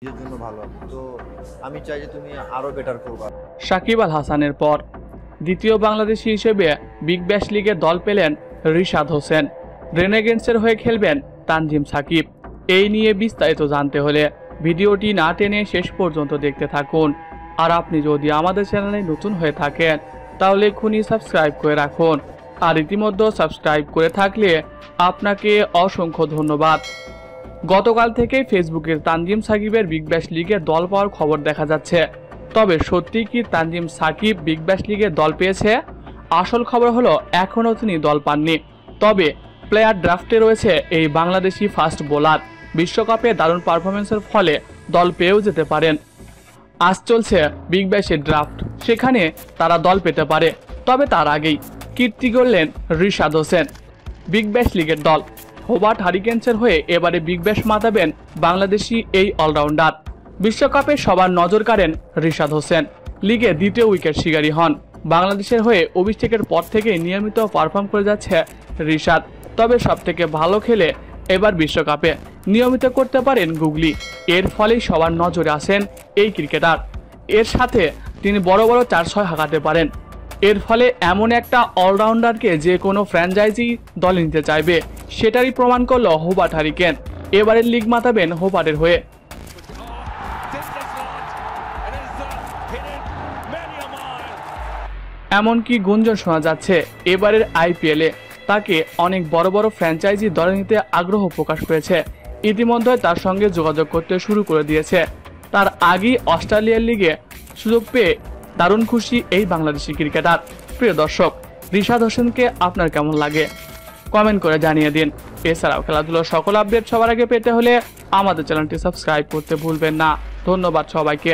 নিজের জন্য ভালো হবে। তো আমি চাই যে তুমি আরো বেটার করবা। সাকিব আল হাসানের পর দ্বিতীয় বাংলাদেশি হিসেবে বিগ ব্যাশ লিগে দল পেলেন রিশাদ হোসেন। রেনেগেন্সের হয়ে খেলবেন তানজিম সাকিব। এই নিয়ে বিস্তারিত জানতে হলে ভিডিওটি না টেনে শেষ পর্যন্ত দেখতে থাকুন। আর আপনি যদি আমাদের চ্যানেলে নতুন হয়ে থাকেন তাহলে এক্ষুনি সাবস্ক্রাইব করে রাখুন। আর ইতিমধ্যে সাবস্ক্রাইব করে থাকলে আপনাকে অসংখ্য ধন্যবাদ। গতকাল থেকে ফেসবুকের তানজিম সাকিবের বিগ ব্যাশ লিগে দল পাওয়ার খবর দেখা যাচ্ছে। তবে সত্যি কি তানজিম সাকিব বিগ ব্যাশ লিগে দল পেয়েছে? আসল খবর হলো এখনও তিনি দল পাননি। তবে প্লেয়ার ড্রাফটে রয়েছে এই বাংলাদেশি ফাস্ট বোলার। বিশ্বকাপে দারুণ পারফরমেন্সের ফলে দল পেয়েও যেতে পারেন। আজ চলছে বিগ ব্যাশের ড্রাফট, সেখানে তারা দল পেতে পারে। তবে তার আগেই কীর্তি করলেন রিশাদ হোসেন। বিগ ব্যাশ লিগের দল হোবার্ট হারিকেন্সের হয়ে এবারে বিগ ব্যাশ মাতাবেন বাংলাদেশি এই অলরাউন্ডার। বিশ্বকাপে সবার নজর কাড়েন রিশাদ হোসেন। লিগে দ্বিতীয় উইকেট শিকারী হন। বাংলাদেশের হয়ে অভিষেকের পর থেকে নিয়মিত পারফর্ম করে যাচ্ছে রিশাদ। তবে সবথেকে ভালো খেলে এবার বিশ্বকাপে নিয়মিত করতে পারেন গুগলি। এর ফলেই সবার নজরে আসেন এই ক্রিকেটার। এর সাথে তিনি বড় বড় 4-6 হাঁকাতে পারেন। এর ফলে এমন একটা অলরাউন্ডারকে যে কোনো ফ্র্যাঞ্চাইজি দলে নিতে চাইবে, সেটারই প্রমাণ করল হোবার্ট হারিকেন। এবারের লিগ মাতাবেন হোবার্টের হয়ে। এমনকি গুঞ্জন শোনা যাচ্ছে এবারের আইপিএলে তাকে অনেক বড় বড় ফ্র্যাঞ্চাইজি দলে নিতে আগ্রহ প্রকাশ করেছে। ইতিমধ্যে তার সঙ্গে যোগাযোগ করতে শুরু করে দিয়েছে। তার আগেই অস্ট্রেলিয়ার লিগে সুযোগ পেয়ে দারুণ খুশি এই বাংলাদেশি ক্রিকেটার। প্রিয় দর্শক, রিশাদ হোসেনকে আপনার কেমন লাগে কমেন্ট করে জানিয়ে দিন। এছাড়াও খেলাধুলার সকল আপডেট সবার আগে পেতে হলে আমাদের চ্যানেলটি সাবস্ক্রাইব করতে ভুলবেন না। ধন্যবাদ সবাইকে।